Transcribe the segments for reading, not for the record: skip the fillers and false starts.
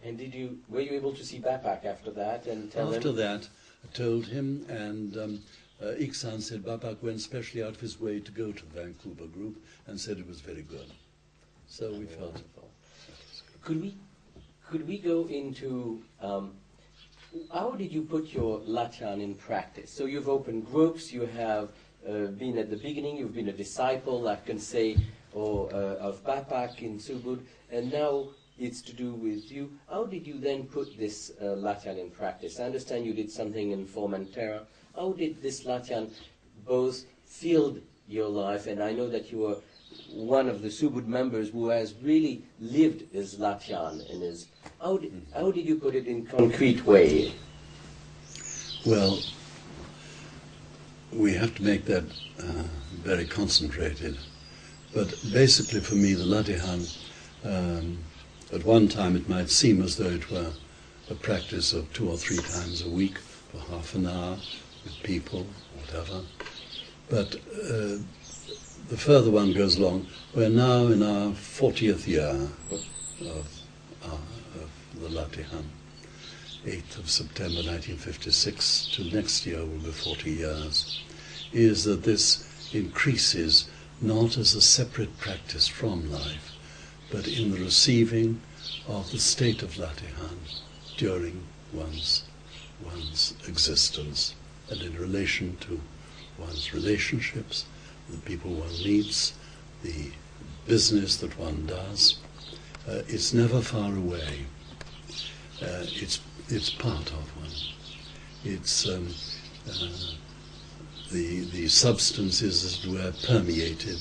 And were you able to see Bapak after that and tell him? After that, I told him, and Iksan said Bapak went specially out of his way to go to the Vancouver group and said it was very good. So we felt wonderful. Could we go into how did you put your Latihan in practice? So you've opened groups, you have been at the beginning, you've been a disciple, I can say, of Bapak in SUBUD, and now it's to do with you. How did you then put this Latihan in practice? I understand you did something in Formentera. How did this Latihan both fill your life, and I know that you were one of the SUBUD members who has really lived his Latihan and his. How did you put it in concrete way? Well, we have to make that very concentrated. But basically for me, the Latihan, at one time it might seem as though it were a practice of 2 or 3 times a week for half an hour with people, whatever. But the further one goes along, we're now in our 40th year of the Latihan. 8th of September 1956 to next year will be 40 years, is that this increases not as a separate practice from life, but in the receiving of the state of Latihan during one's existence and in relation to one's relationships, the people one meets, the business that one does. It's never far away. It's part of one. It's the substance is, as it were, permeated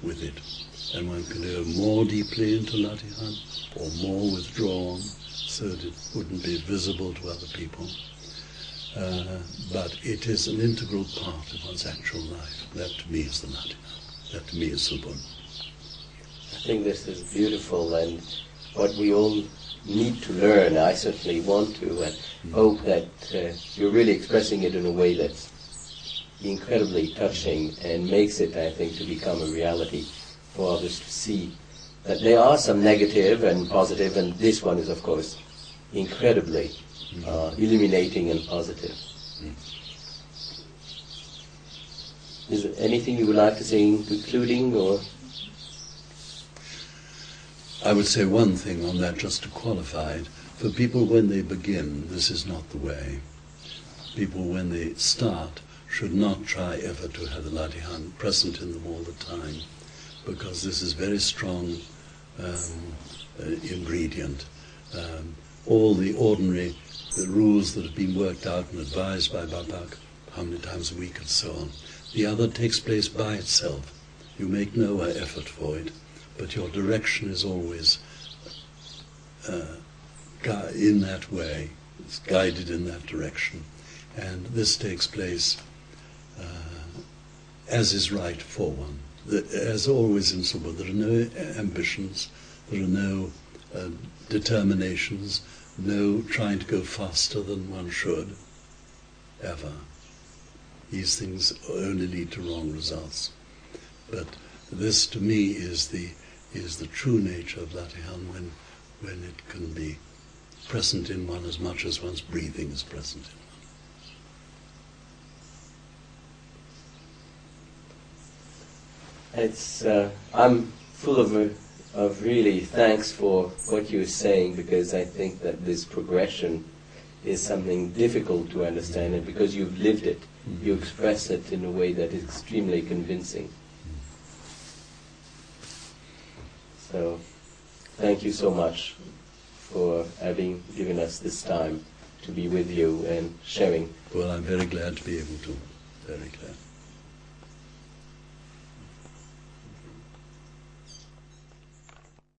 with it, and one can go more deeply into Latihan or more withdrawn, so that it wouldn't be visible to other people. But it is an integral part of one's actual life. That to me is the Latihan. That to me is SUBUD. I think this is beautiful, and what we all need to learn. I certainly want to, and hope that you're really expressing it in a way that's incredibly touching and makes it, I think, to become a reality for others to see that there are some negative and positive, and this one is, of course, incredibly illuminating and positive. Is there anything you would like to say in concluding, or? I would say one thing on that, just to qualify it. For people when they begin, this is not the way. People when they start should not try ever to have the Latihan present in them all the time, because this is very strong ingredient. All the ordinary rules that have been worked out and advised by Bapak, how many times a week and so on, the other takes place by itself. You make no effort for it, but your direction is always in that way. It's guided in that direction. And this takes place as is right for one. As always in SUBUD, there are no ambitions, there are no determinations, no trying to go faster than one should, ever. These things only lead to wrong results. But this, to me, is the true nature of Latihan, when it can be present in one as much as one's breathing is present in one. I'm full of really thanks for what you're saying, because I think that this progression is something difficult to understand, and because you've lived it, you express it in a way that is extremely convincing. So, thank you so much for having given us this time to be with you and sharing. Well, I'm very glad to be able to. Very glad.